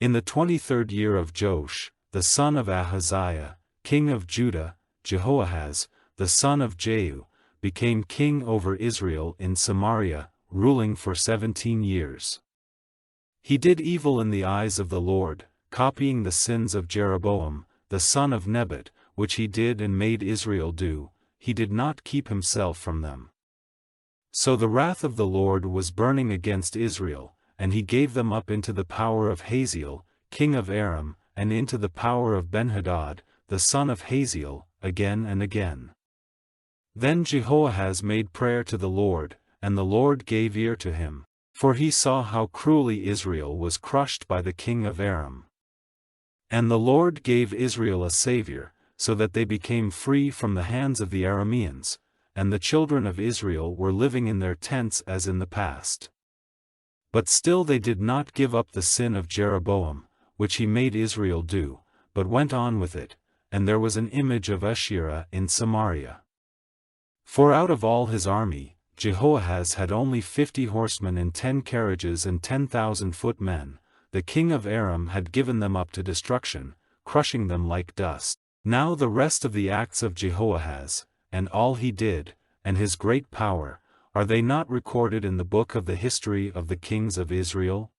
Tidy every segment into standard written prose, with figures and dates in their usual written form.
In the 23rd year of Joash, the son of Ahaziah, king of Judah, Jehoahaz, the son of Jehu, became king over Israel in Samaria, ruling for 17 years. He did evil in the eyes of the Lord, copying the sins of Jeroboam, the son of Nebat, which he did and made Israel do. He did not keep himself from them. So the wrath of the Lord was burning against Israel, and he gave them up into the power of Hazael, king of Aram, and into the power of Benhadad, the son of Hazael, again and again. Then Jehoahaz made prayer to the Lord, and the Lord gave ear to him, for he saw how cruelly Israel was crushed by the king of Aram. And the Lord gave Israel a savior, so that they became free from the hands of the Arameans, and the children of Israel were living in their tents as in the past. But still they did not give up the sin of Jeroboam, which he made Israel do, but went on with it, and there was an image of Asherah in Samaria. For out of all his army, Jehoahaz had only 50 horsemen and 10 carriages and 10,000 footmen. The king of Aram had given them up to destruction, crushing them like dust. Now the rest of the acts of Jehoahaz, and all he did, and his great power, are they not recorded in the book of the history of the kings of Israel?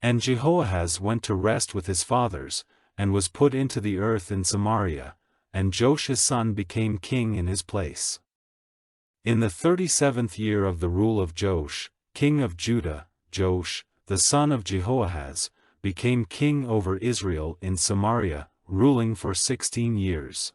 And Jehoahaz went to rest with his fathers, and was put into the earth in Samaria, and Joash his son became king in his place. In the 37th year of the rule of Joash, king of Judah, Joash, the son of Jehoahaz, became king over Israel in Samaria, ruling for 16 years.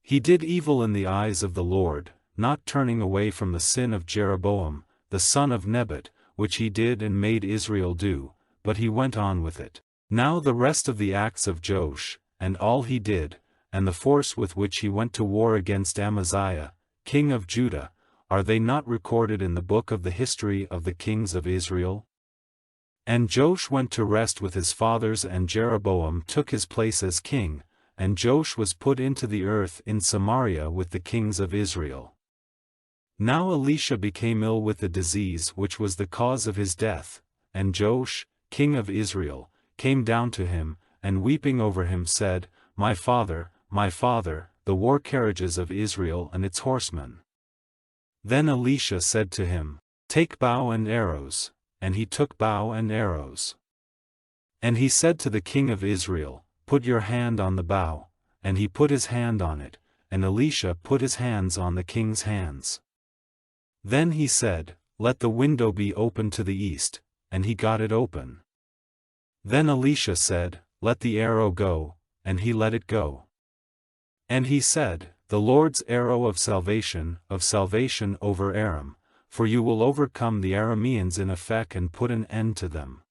He did evil in the eyes of the Lord, not turning away from the sin of Jeroboam, the son of Nebat, which he did and made Israel do, but he went on with it. Now the rest of the acts of Joash, and all he did, and the force with which he went to war against Amaziah, king of Judah, are they not recorded in the book of the history of the kings of Israel? And Joash went to rest with his fathers, and Jeroboam took his place as king, and Joash was put into the earth in Samaria with the kings of Israel. Now Elisha became ill with the disease which was the cause of his death, and Joash, king of Israel, came down to him, and weeping over him said, my father, the war carriages of Israel and its horsemen. Then Elisha said to him, take bow and arrows, and he took bow and arrows. And he said to the king of Israel, put your hand on the bow, and he put his hand on it, and Elisha put his hands on the king's hands. Then he said, let the window be open to the east, and he got it open. Then Elisha said, let the arrow go, and he let it go. And he said, the Lord's arrow of salvation over Aram, for you will overcome the Arameans in Aphek and put an end to them.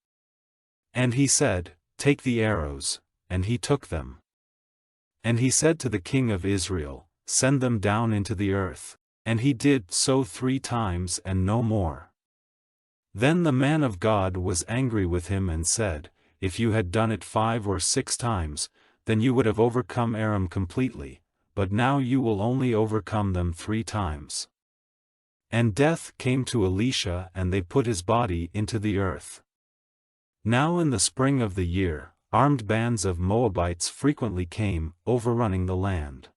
And he said, take the arrows, and he took them. And he said to the king of Israel, send them down into the earth, and he did so 3 times and no more. Then the man of God was angry with him and said, if you had done it 5 or 6 times, then you would have overcome Aram completely, but now you will only overcome them 3 times. And death came to Elisha, and they put his body into the earth. Now in the spring of the year, armed bands of Moabites frequently came, overrunning the land.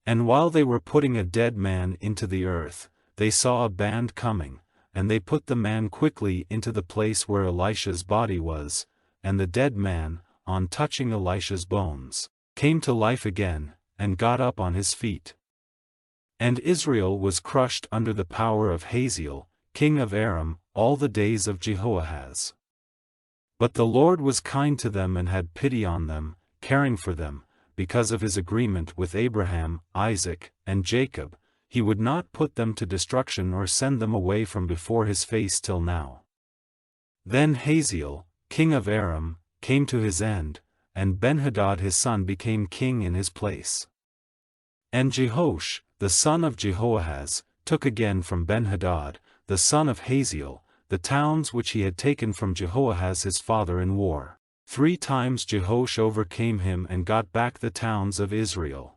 And while they were putting a dead man into the earth, they saw a band coming, and they put the man quickly into the place where Elisha's body was, and the dead man, on touching Elisha's bones, came to life again, and got up on his feet. And Israel was crushed under the power of Hazael, king of Aram, all the days of Jehoahaz. But the Lord was kind to them and had pity on them, caring for them, because of his agreement with Abraham, Isaac, and Jacob. He would not put them to destruction or send them away from before his face till now. Then Hazael, king of Aram, came to his end, and Benhadad his son became king in his place. And Jehoash, the son of Jehoahaz, took again from Benhadad, the son of Hazael, the towns which he had taken from Jehoahaz his father in war. 3 times Jehoash overcame him and got back the towns of Israel.